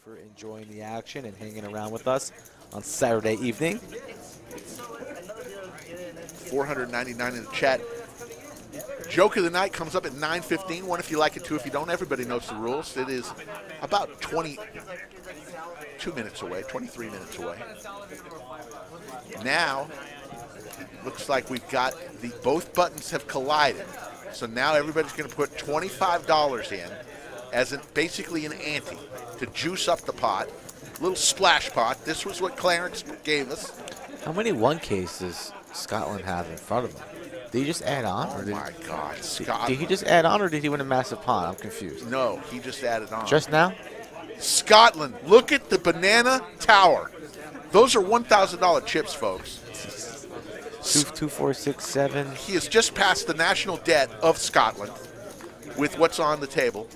for enjoying the action and hanging around with us on Saturday evening. 499 in the chat. Joke of the night comes up at 9:15. One if you like it, two if you don't. Everybody knows the rules. It is about 22 minutes away, 23 minutes away. Now, looks like we've got both buttons have collided. So now everybody's going to put $25 in as basically an ante to juice up the pot. Little splash pot. This was what Clarence gave us. How many 1Ks does Scotland have in front of him? Did he just add on? Oh, my God. Did he just add on, or did he win a massive pot? I'm confused. No, he just added on. Just now? Scotland, look at the banana tower. Those are $1,000 chips, folks. 2, 4, 6, 7. He has just passed the national debt of Scotland with what's on the table.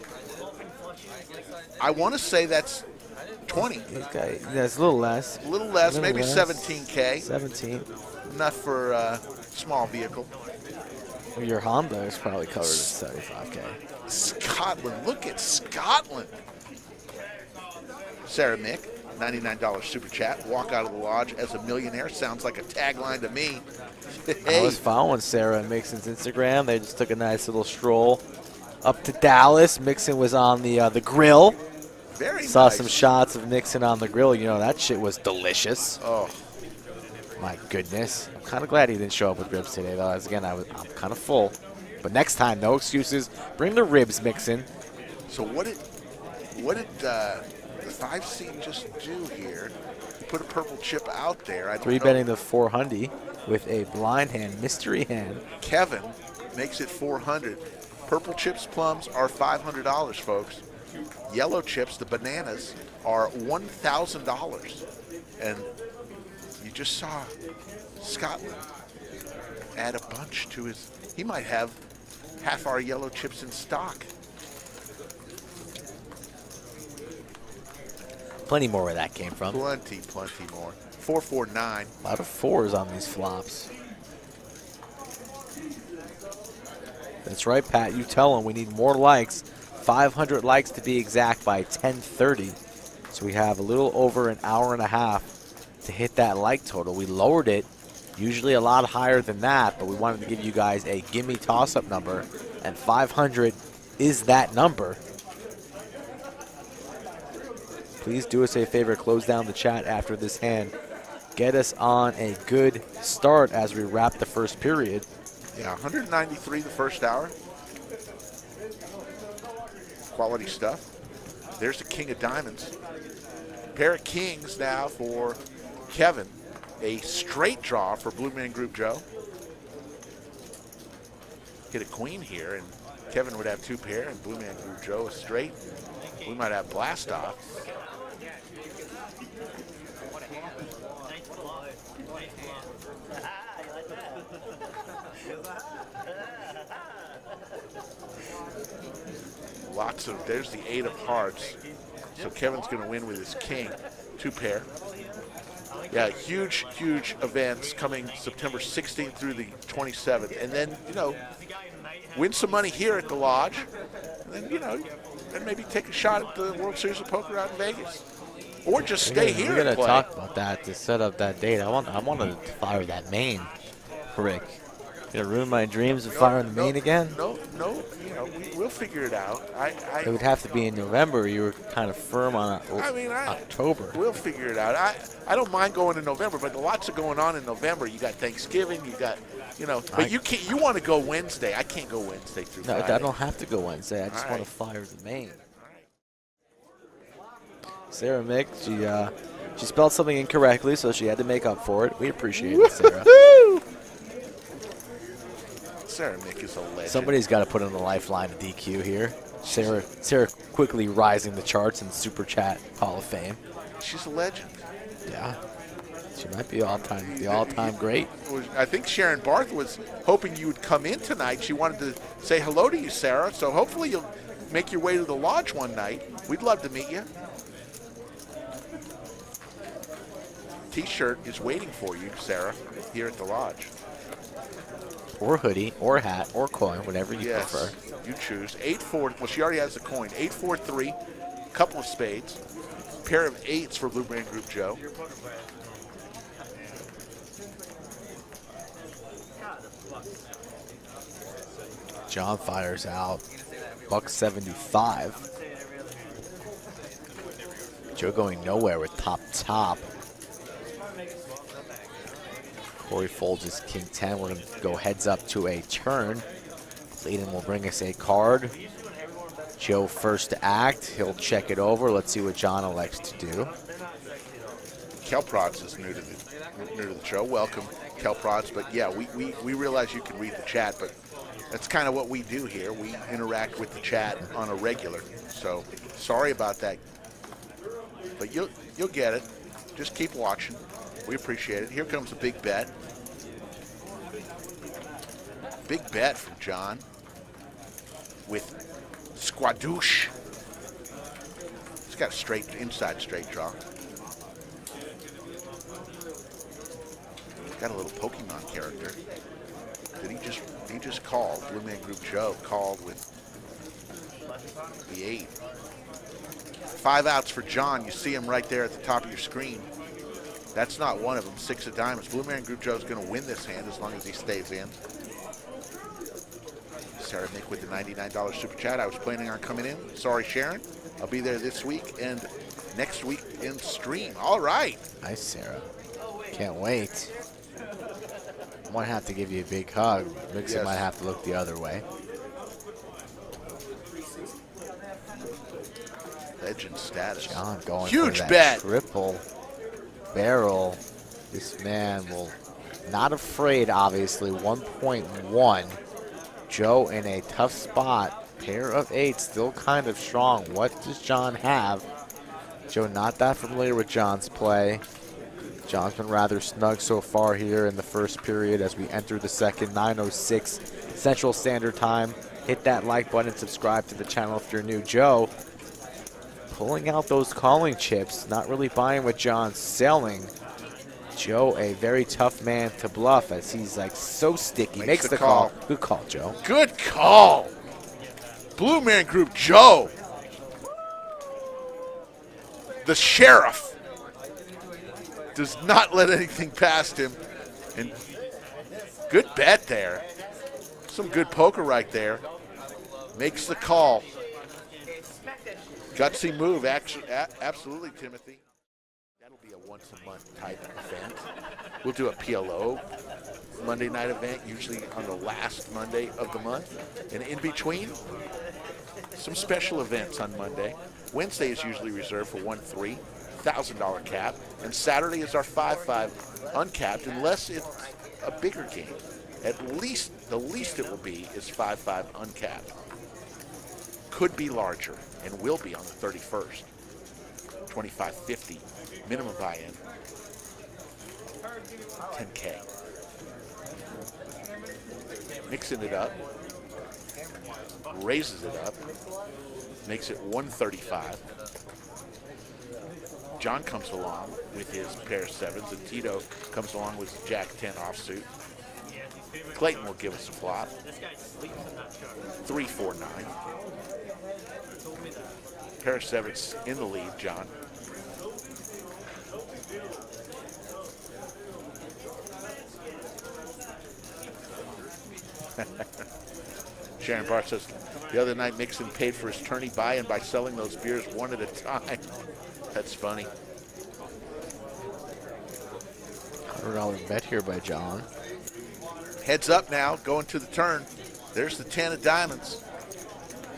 I want to say that's 20. That's a little less. A little less, maybe 17K. 17. Enough for a small vehicle. Well, your Honda is probably covered at 75K. Scotland, look at Scotland. Sarah Mick, $99 super chat. Walk out of the lodge as a millionaire. Sounds like a tagline to me. Hey. I was following Sarah and Mixon's Instagram. They just took a nice little stroll up to Dallas. Mixon was on the grill. Very Saw nice. some shots of Mixon on the grill. You know, that shit was delicious. Oh. My goodness. I'm kind of glad he didn't show up with ribs today, though. As again, I'm kind of full. But next time, no excuses. Bring the ribs, Mixon. So what did the 5 seed just do here? He put a purple chip out there. I don't know. 3-betting the 400 with a blind hand, mystery hand. Kevin makes it 400. Purple chips plums are $500, folks. Yellow chips, the bananas, are $1,000. And you just saw Scotland add a bunch to his. He might have half our yellow chips in stock. Plenty more where that came from. Plenty more. 449. A lot of 4s on these flops. That's right, Pat. You tell them we need more likes. 500 likes to be exact by 10:30. So we have a little over an hour and a half to hit that like total. We lowered it, usually a lot higher than that, but we wanted to give you guys a gimme toss-up number, and 500 is that number. Please do us a favor, close down the chat after this hand. Get us on a good start as we wrap the first period. Yeah, 193 the first hour. Quality stuff. There's the king of diamonds. Pair of kings now for Kevin. A straight draw for Blue Man Group Joe. Get a queen here, and Kevin would have 2 pair, and Blue Man Group Joe a straight. We might have blast off. Lots of, there's the 8 of hearts. So Kevin's going to win with his king. 2 pair. Yeah, huge events coming September 16th through the 27th. And then, win some money here at the lodge. And then, and maybe take a shot at the World Series of Poker out in Vegas. Or just stay here We're and going play. to talk about that to set up that date. I wanted to fire that main, Rick. You're going to ruin my dreams of firing the main again? No, we'll figure it out. It would have to be in November. You were kind of firm on October. We'll figure it out. I don't mind going in November, but lots of going on in November. You got Thanksgiving. You got, but you can't. You want to go Wednesday. I can't go Wednesday through Friday. I don't have to go Wednesday. I just want to fire the main. Sarah Mick, she spelled something incorrectly, so she had to make up for it. We appreciate it, Sarah. Sarah Mick is a legend. Somebody's got to put in the lifeline to DQ here. Sarah quickly rising the charts in Super Chat Hall of Fame. She's a legend. Yeah. She might be the all-time great. I think Sharon Barth was hoping you would come in tonight. She wanted to say hello to you, Sarah. So hopefully you'll make your way to the lodge one night. We'd love to meet you. T-shirt is waiting for you, Sarah, here at the lodge. Or hoodie, or hat, or coin, whatever you prefer. You choose. 8-4. Well, she already has the coin. 843 couple of spades, pair of eights for Blue Man Group Joe. John fires out. $175. Joe going nowhere with top. Corey folds his king 10. We're going to go heads up to a turn. Clayton will bring us a card. Joe first to act. He'll check it over. Let's see what John elects to do. Kel Prods is new to the show. Welcome, Kel Prods. But yeah, we realize you can read the chat, but that's kind of what we do here. We interact with the chat on a regular. So sorry about that, but you'll get it. Just keep watching. We appreciate it. Here comes a big bet. Big bet from John with Squadouche. He's got a straight, inside straight draw. Got a little Pokemon character. He just called. Blue Man Group Joe called with the 8. 5 outs for John. You see him right there at the top of your screen. That's not one of them. 6 of diamonds. Blue Man Group Joe's going to win this hand as long as he stays in. Sarah Nick with the $99 super chat. I was planning on coming in. Sorry, Sharon. I'll be there this week and next week in stream. All right. Nice, Sarah. Can't wait. I might have to give you a big hug. Mixon Yes. might have to look the other way. Legend status. John going Huge for that bet. triple barrel. This man will not afraid, obviously. 1.1. Joe in a tough spot. Pair of 8, still kind of strong. What does John have? Joe not that familiar with John's play. John's been rather snug so far here in the first period as we enter the second. 9:06 Central Standard Time. Hit that like button, subscribe to the channel if you're new. Joe pulling out those calling chips, not really buying what John's selling. Joe, a very tough man to bluff as he's like so sticky. Makes the call. Good call, Joe. Good call. Blue Man Group Joe. The sheriff does not let anything past him. And good bet there. Some good poker right there. Makes the call. Gutsy move, absolutely, Timothy. That'll be a once-a-month type event. We'll do a PLO Monday night event, usually on the last Monday of the month. And in between, some special events on Monday. Wednesday is usually reserved for 1-3, $1,000 cap. And Saturday is our 5-5 uncapped, unless it's a bigger game. At least, the least it will be is 5-5 uncapped. Could be larger and will be on the 31st. 25.50 minimum buy-in. 10K. Mixing it up. Raises it up. Makes it 135. John comes along with his pair of 7s, and Tito comes along with his Jack 10 offsuit. Clayton will give us a flop. 3-4-9. Pair of 7s in the lead, John. Sharon Bart says, the other night Mixon paid for his tourney buy-in by selling those beers one at a time. That's funny. $100 bet here by John. Heads up now, going to the turn. There's the 10 of diamonds.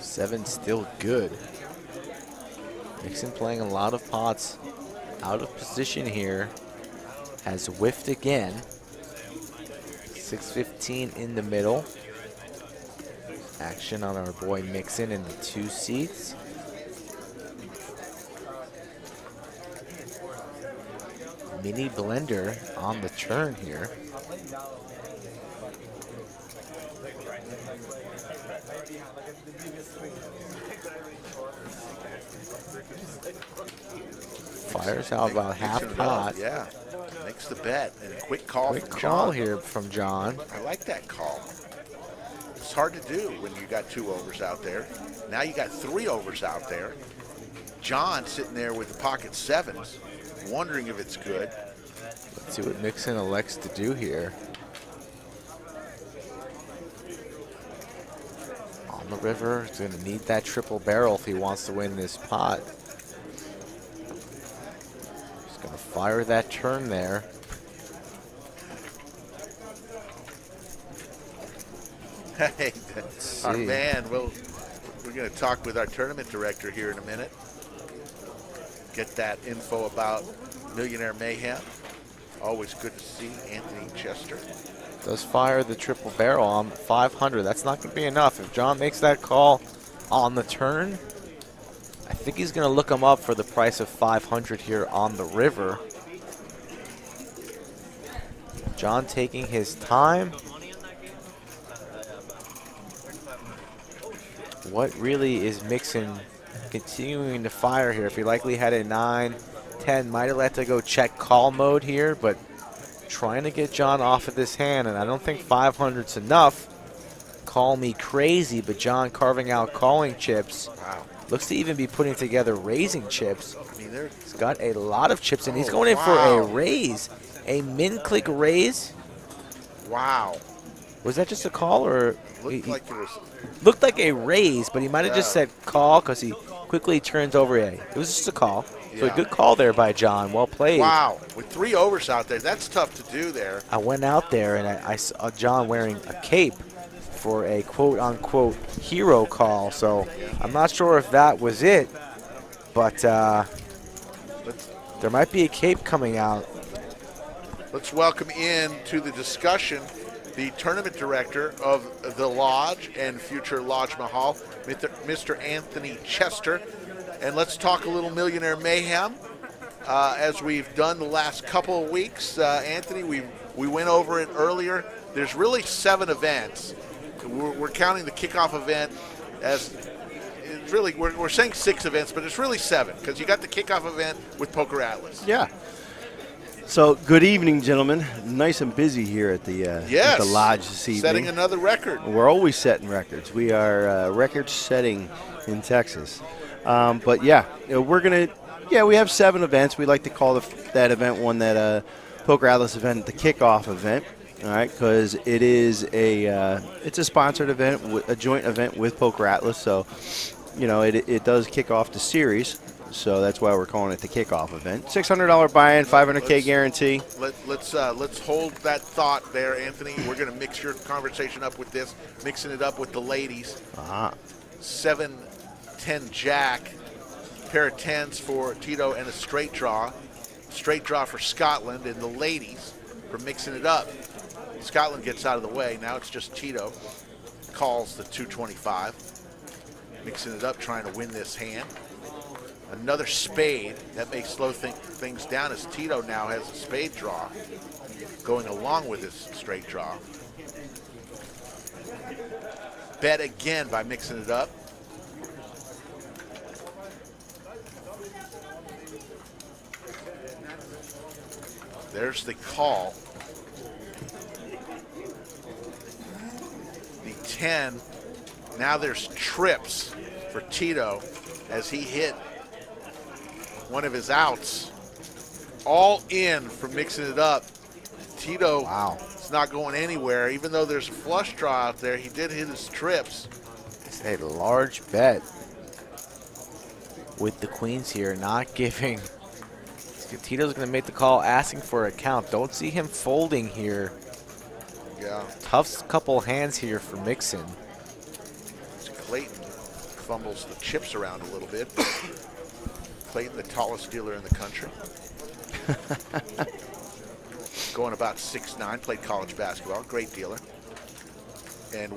7 still good. Mixon playing a lot of pots out of position here. Has whiffed again. 6-15 in the middle. Action on our boy Mixon in the 2 seats. Mini blender on the turn here. Fires out about half pot. Yeah, makes the bet. And a quick call Quick from call John. here from John. I like that call. It's hard to do when you got 2 overs out there. Now you got 3 overs out there. John sitting there with the pocket sevens, wondering if it's good. Let's see what Mixon elects to do here. On the river, he's going to need that triple barrel if he wants to win this pot. He's going to fire that turn there. Hey, our man, we're going to talk with our tournament director here in a minute. Get that info about Millionaire Mayhem. Always good to see Anthony Chester. Does fire the triple barrel on 500. That's not going to be enough. If John makes that call on the turn, I think he's going to look him up for the price of 500 here on the river. John taking his time. What really is Mixon continuing to fire here? If he likely had a 9, 10, might have let to go check call mode here, but trying to get John off of this hand, and I don't think 500's enough. Call me crazy, but John carving out calling chips. Wow. Looks to even be putting together raising chips. I mean, he's got a lot of chips, and he's going in for a raise. A min-click raise. Wow. Was that just a call, or? Looked like a raise, but he might have just said call because he quickly turns over a. It was just a call. So a good call there by John. Well played. Wow. With 3 overs out there, that's tough to do there. I went out there and I saw John wearing a cape for a quote-unquote hero call. So I'm not sure if that was it, but there might be a cape coming out. Let's welcome in to the discussion the tournament director of the Lodge and future Lodge Mahal, Mr. Anthony Chester. And let's talk a little Millionaire Mayhem. As we've done the last couple of weeks, Anthony, we went over it earlier. There's really 7 events. We're counting the kickoff event as it's really, we're saying 6 events, but it's really 7 because you got the kickoff event with Poker Atlas. Yeah. So, good evening, gentlemen. Nice and busy here at the Lodge this evening. Setting another record. We're always setting records. We are record setting in Texas. But yeah, we're going to, we have 7 events. We like to call that event one that Poker Atlas event, the kickoff event. All right, because it is it's a sponsored event, a joint event with Poker Atlas. So, it does kick off the series. So that's why we're calling it the kickoff event. $600 buy-in, $500K guarantee. Let's hold that thought there, Anthony. We're going to mix your conversation up with this, mixing it up with the ladies. 7, 10 jack, pair of 10s for Tito, and a straight draw. Straight draw for Scotland and the ladies for mixing it up. Scotland gets out of the way. Now it's just Tito. Calls the 225. Mixing it up, trying to win this hand. Another spade. That may slow things down as Tito now has a spade draw going along with his straight draw. Bet again by mixing it up. There's the call. The 10. Now there's trips for Tito as he hit one of his outs. All in for mixing it up. Tito is not going anywhere. Even though there's a flush draw out there, he did hit his trips. It's a large bet with the queens here, not giving. Tito's going to make the call, asking for a count. Don't see him folding here. Yeah. Tough couple hands here for Mixon. Clayton fumbles the chips around a little bit. Clayton, the tallest dealer in the country. Going about 6'9", played college basketball, great dealer. And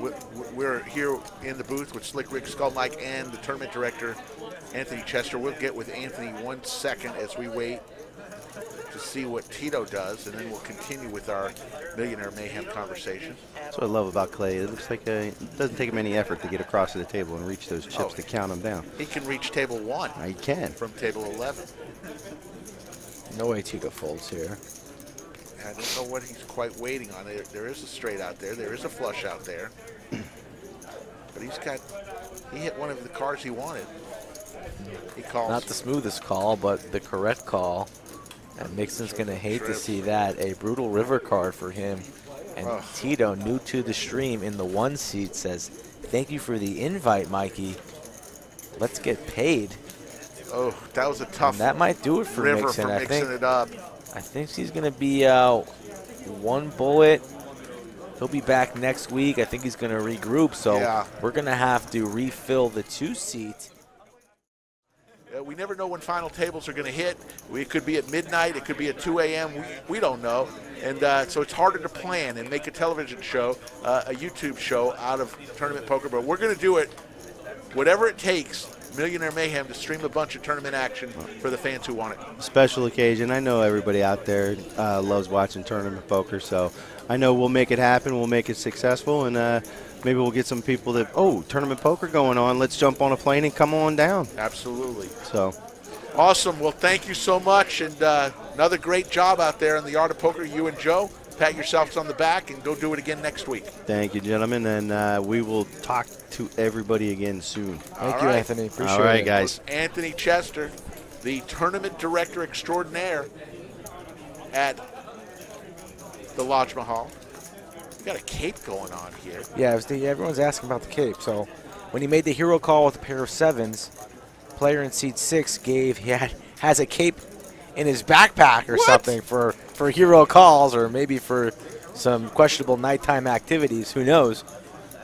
we're here in the booth with Slick Rick, Skull Mike, and the tournament director, Anthony Chester. We'll get with Anthony 1 second as we wait to see what Tito does, and then we'll continue with our Millionaire Mayhem conversation. That's what I love about Clay. It looks like it doesn't take him any effort to get across to the table and reach those chips to count them down. He can reach table 1. He can. From table 11. No way Tito folds here. I don't know what he's quite waiting on. There is a straight out there. There is a flush out there. But he hit one of the cards he wanted. He calls. Not the smoothest call, but the correct call. And Mixon's going to hate to see that. A brutal river card for him. And Tito, new to the stream in the 1 seat, says, thank you for the invite, Mikey. Let's get paid. Oh, that was a tough And that might do it for river Mixon. for I mixing think, it up. I think he's going to be out 1 bullet. He'll be back next week. I think he's going to regroup. So we're going to have to refill the 2 seat. We never know when final tables are going to hit. It could be at midnight. It could be at 2 a.m. We don't know. And so it's harder to plan and make a television show, a YouTube show out of tournament poker. But we're going to do it, whatever it takes, Millionaire Mayhem, to stream a bunch of tournament action for the fans who want it. Special occasion. I know everybody out there loves watching tournament poker, so I know we'll make it happen. We'll make it successful, and maybe we'll get some people that, tournament poker going on. Let's jump on a plane and come on down. Absolutely. So awesome. Well, thank you so much, and another great job out there in the art of poker. You and Joe, pat yourselves on the back and go do it again next week. Thank you, gentlemen, and we will talk to everybody again soon. Thank you, Anthony. Appreciate it. All right, guys. Anthony Chester, the tournament director extraordinaire at the Lodge Mahal. We got a cape going on here. Yeah, everyone's asking about the cape. So when he made the hero call with a pair of 7s, player in seat 6 has a cape in his backpack or something for hero calls, or maybe for some questionable nighttime activities. Who knows?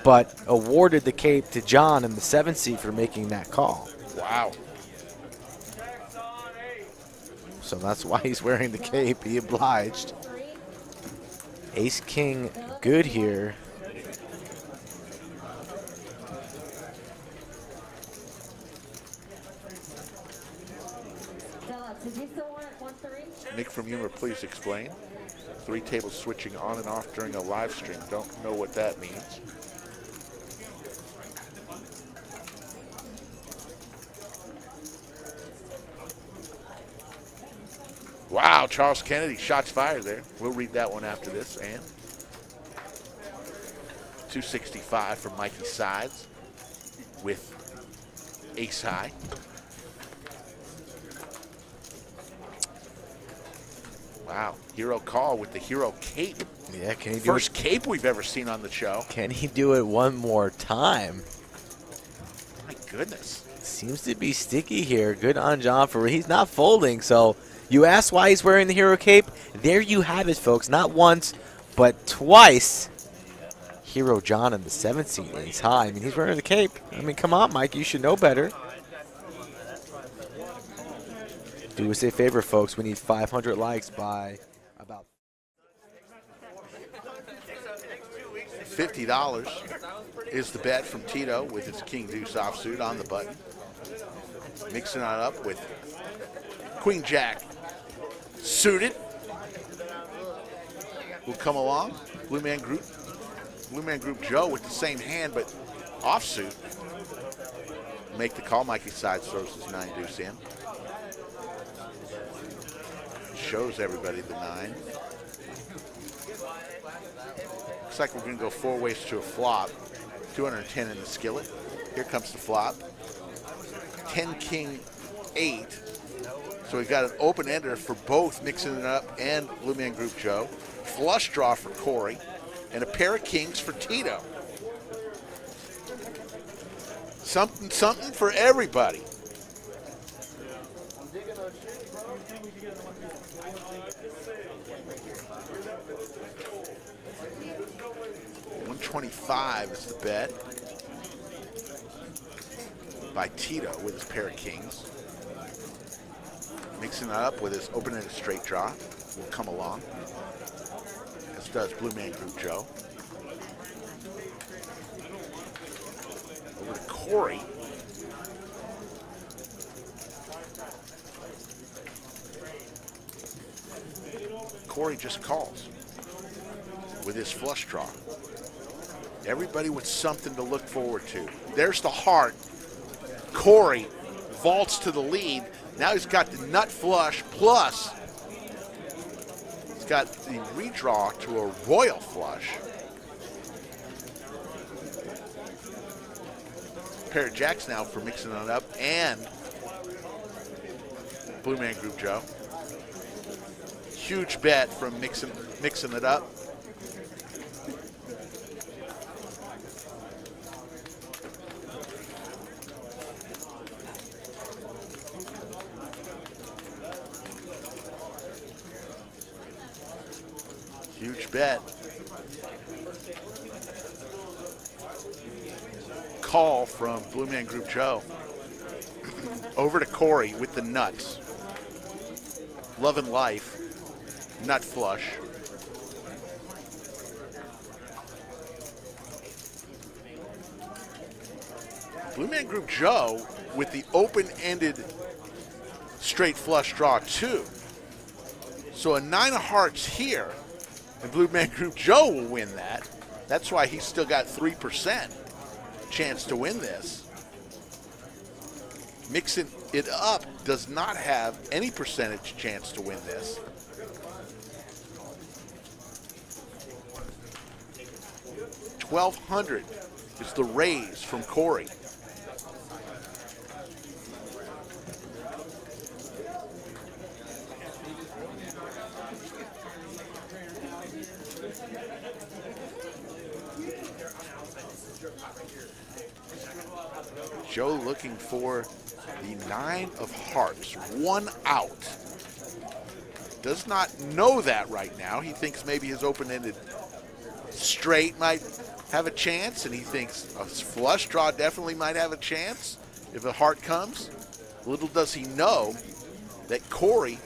But awarded the cape to John in the 7th seat for making that call. Wow. So that's why he's wearing the cape. He obliged. Ace King good here. Nick from Humor, please explain. 3 tables switching on and off during a live stream. Don't know what that means. Wow, Charles Kennedy, shots fired there. We'll read that one after this. And 265 from Mikey Sides with ace high. Wow, hero call with the hero cape. Yeah, can he do First cape we've ever seen on the show. Can he do it one more time? My goodness. Seems to be sticky here. Good on John for he's not folding. So you asked why he's wearing the hero cape. There you have it, folks. Not once, but twice. Hero John in the 7th seat. He's high. I mean, he's wearing the cape. I mean, come on, Mike. You should know better. Do us a favor, folks. We need 500 likes by about $50 is the bet from Tito with his King Deuce offsuit on the button. Mixing it up with Queen Jack suited. Will come along. Blue Man Group Joe with the same hand but offsuit. Make the call. Mikey Sides throws his 9 deuce in. Shows everybody the 9. Looks like we're going to go 4 ways to a flop. 210 in the skillet. Here comes the flop. 10 King 8. So we've got an open ender for both Mixing It Up and Blue Man Group Joe. Flush draw for Corey. And a pair of kings for Tito. Something for everybody. $125 is the bet by Tito with his pair of kings. Mixing that up with his open-ended straight draw will come along, as does Blue Man Group Joe. Over to Corey. Corey just calls with his flush draw. Everybody with something to look forward to. There's the heart. Corey vaults to the lead. Now he's got the nut flush, plus he's got the redraw to a royal flush. Pair of jacks now for Mixing It Up, and Blue Man Group Joe. Huge bet from mixing it up. Huge bet. Call from Blue Man Group Joe. Over to Corey with the nuts. Love and Life. Nut flush. Blue Man Group Joe with the open-ended straight flush draw 2. So a 9 of hearts here, and Blue Man Group Joe will win that. That's why he's still got 3% chance to win this. Mixing it up does not have any percentage chance to win this. $1,200 is the raise from Corey. Joe looking for the 9 of hearts, 1 out. Does not know that right now. He thinks maybe his open-ended straight might have a chance, and he thinks a flush draw definitely might have a chance if a heart comes. Little does he know that Corey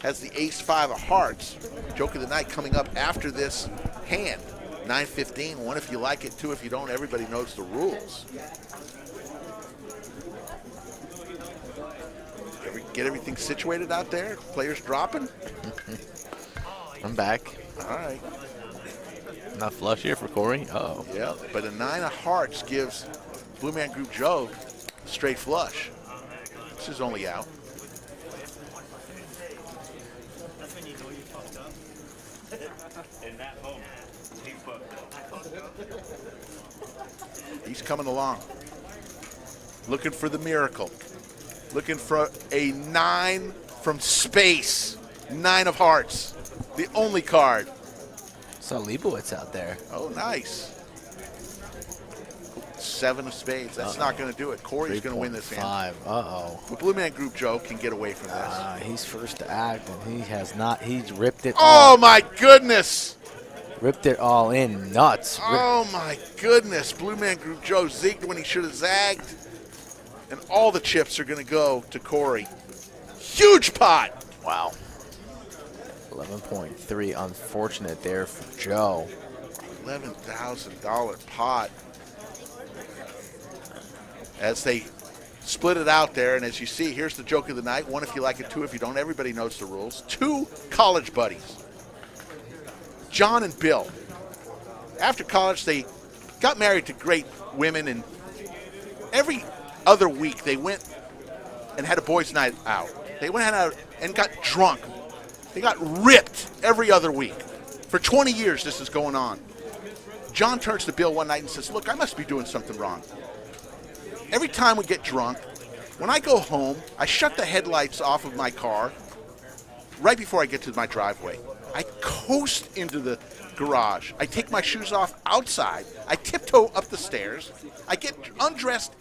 has the ace-5 of hearts. Joke of the night coming up after this hand. 9-15, 1 if you like it, 2 if you don't. Everybody knows the rules. Get everything situated out there? Players dropping? I'm back. All right. Not flush here for Corey. Uh-oh. Yeah, but a 9 of hearts gives Blue Man Group Joe a straight flush. This is only out. He's coming along. Looking for the miracle. Looking for a 9 from space. 9 of hearts. The only card. Saw Leibowitz out there. Oh, nice. 7 of spades. That's not going to do it. Corey's going to win this hand. 5. Uh-oh. The Blue Man Group Joe can get away from this. He's first to act, and he has not. He's ripped it. Oh, my goodness. Ripped it all in. Nuts. Oh, my goodness. Blue Man Group Joe zigged when he should have zagged. And all the chips are going to go to Corey. Huge pot. Wow. 11.3. Unfortunate there for Joe. $11,000 pot. As they split it out there, and as you see, here's the joke of the night. 1 if you like it, 2 if you don't. Everybody knows the rules. 2 college buddies, John and Bill. After college, they got married to great women, and every other week they went and had a boys' night out. They went out and got drunk. They got ripped every other week. For 20 years this is going on. John turns to Bill one night and says, look, I must be doing something wrong. Every time we get drunk, when I go home, I shut the headlights off of my car right before I get to my driveway. I coast into the garage. I take my shoes off outside. I tiptoe up the stairs. I get undressed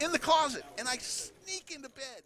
in the closet, and I sneak into bed.